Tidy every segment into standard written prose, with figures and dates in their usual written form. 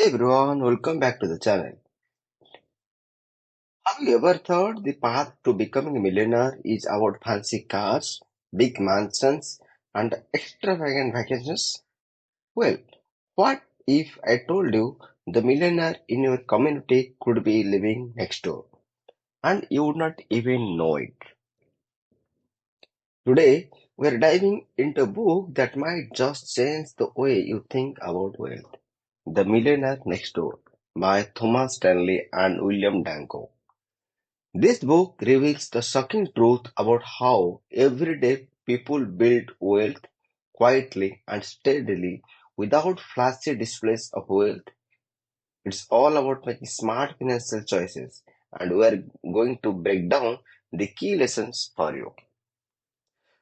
Hey everyone, welcome back to the channel. Have you ever thought the path to becoming a millionaire is about fancy cars, big mansions, and extravagant vacations? Well, what if I told you the millionaire in your community could be living next door and you would not even know it? Today, we're diving into a book that might just change the way you think about wealth. The Millionaire Next Door by Thomas Stanley and William Danko. This book reveals the shocking truth about how everyday people build wealth quietly and steadily without flashy displays of wealth. It's all about making smart financial choices, and we're going to break down the key lessons for you.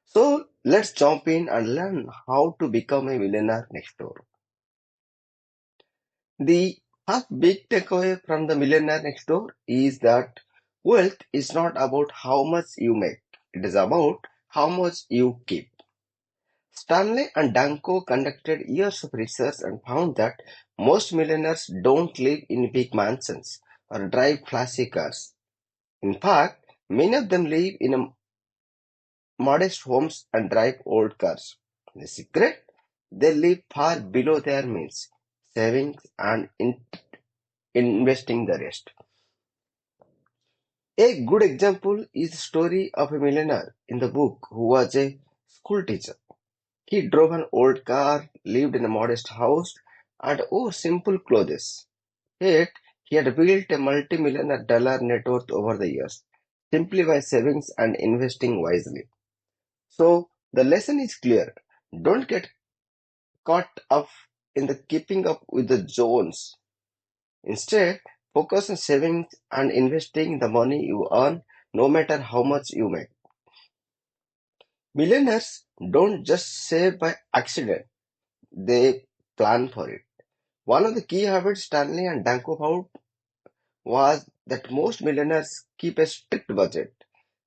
So let's jump in and learn how to become a millionaire next door. The first big takeaway from the millionaire next door is that wealth is not about how much you make, it is about how much you keep. Stanley and Danko conducted years of research and found that most millionaires don't live in big mansions or drive flashy cars. In fact, many of them live in modest homes and drive old cars. The secret? They live far below their means, savings and investing the rest. A good example is the story of a millionaire in the book who was a school teacher. He drove an old car, lived in a modest house, and wore simple clothes. Yet, he had built a multi-millionaire dollar net worth over the years, simply by savings and investing wisely. So, the lesson is clear. Don't get caught up in the keeping up with the Jones. Instead, focus on saving and investing the money you earn, no matter how much you make. Millionaires don't just save by accident, they plan for it. One of the key habits Stanley and Danko found was that most millionaires keep a strict budget.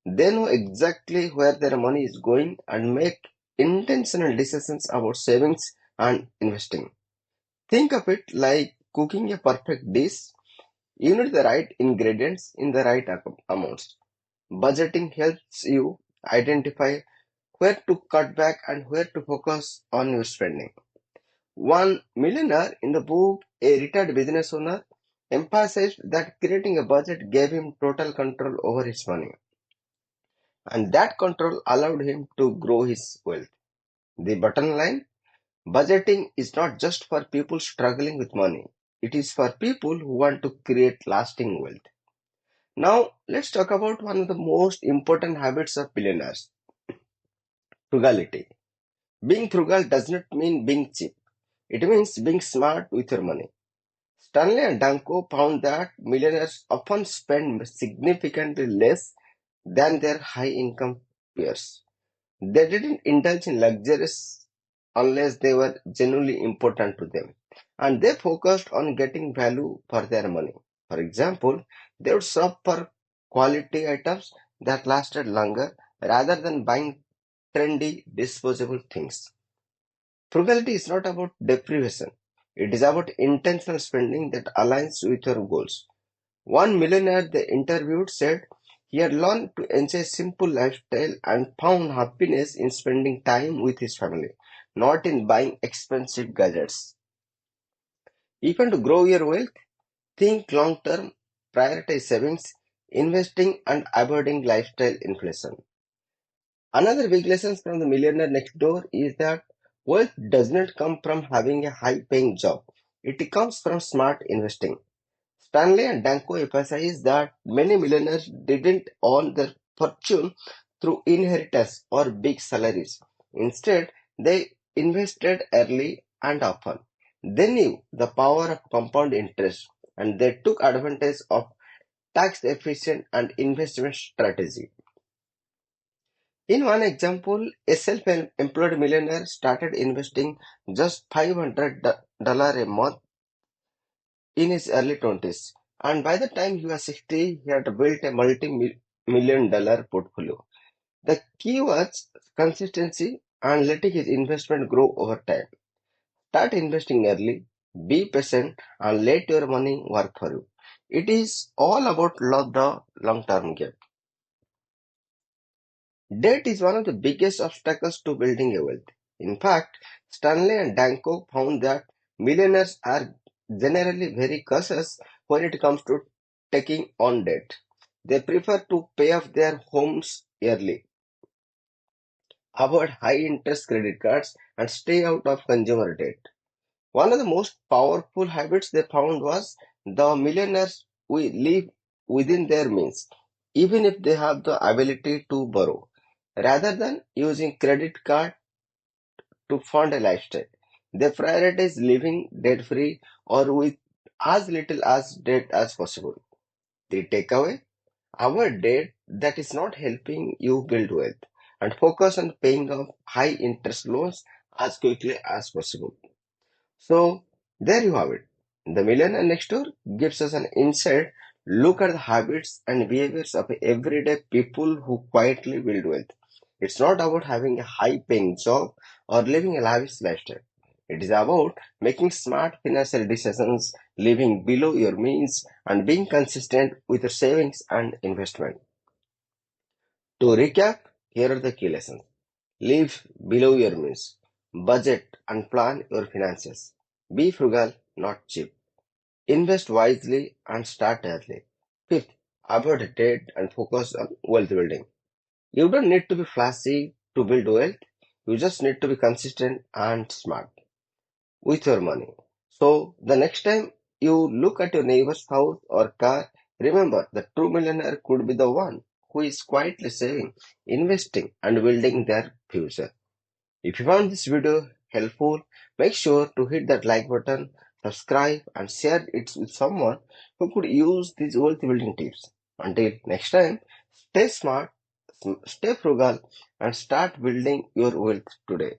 They know exactly where their money is going and make intentional decisions about savings and investing. Think of it like cooking a perfect dish. You need the right ingredients in the right amounts. Budgeting helps you identify where to cut back and where to focus on your spending. One millionaire in the book, a retired business owner, emphasized that creating a budget gave him total control over his money, and that control allowed him to grow his wealth. The bottom line, budgeting is not just for people struggling with money, it is for people who want to create lasting wealth. Now, let's talk about one of the most important habits of billionaires, frugality. Being frugal does not mean being cheap, it means being smart with your money. Stanley and Danko found that millionaires often spend significantly less than their high-income peers. They didn't indulge in luxuries unless they were genuinely important to them, and they focused on getting value for their money. For example, they would shop for quality items that lasted longer rather than buying trendy, disposable things. Frugality is not about deprivation. It is about intentional spending that aligns with your goals. One millionaire they interviewed said he had learned to enjoy a simple lifestyle and found happiness in spending time with his family, not in buying expensive gadgets. Even to grow your wealth, think long term, prioritize savings, investing, and avoiding lifestyle inflation. Another big lesson from the millionaire next door is that wealth does not come from having a high paying job. It comes from smart investing. Stanley and Danko emphasize that many millionaires didn't earn their fortune through inheritance or big salaries. Instead, they invested early and often. They knew the power of compound interest and they took advantage of tax efficient and investment strategy. In one example, a self-employed millionaire started investing just $500 a month in his early 20s, and by the time he was 60, he had built a multi-million dollar portfolio. The key was consistency and letting his investment grow over time. Start investing early, Be patient and let your money work for you. It is all about the long-term game. Debt is one of the biggest obstacles to building a wealth. In fact, Stanley and Danko found that millionaires are generally very cautious when it comes to taking on debt. They prefer to pay off their homes yearly, avoid high interest credit cards, and stay out of consumer debt. One of the most powerful habits they found was the millionaires we live within their means, even if they have the ability to borrow, rather than using credit card to fund a lifestyle. They prioritize living debt free or with as little as debt as possible. The takeaway: avoid debt that is not helping you build wealth and focus on paying off high interest loans as quickly as possible. So there you have it. The Millionaire Next Door gives us an inside look at the habits and behaviors of everyday people who quietly build wealth. It's not about having a high paying job or living a lavish lifestyle. It is about making smart financial decisions, living below your means, and being consistent with your savings and investment. To recap, here are the key lessons. Live below your means. Budget and plan your finances. Be frugal, not cheap. Invest wisely and start early. Fifth, avoid debt and focus on wealth building. You don't need to be flashy to build wealth. You just need to be consistent and smart with your money. So the next time you look at your neighbor's house or car, remember the true millionaire could be the one who is quietly saving, investing, and building their future. If you found this video helpful, make sure to hit that like button, subscribe, and share it with someone who could use these wealth building tips. Until next time, stay smart, stay frugal, and start building your wealth today.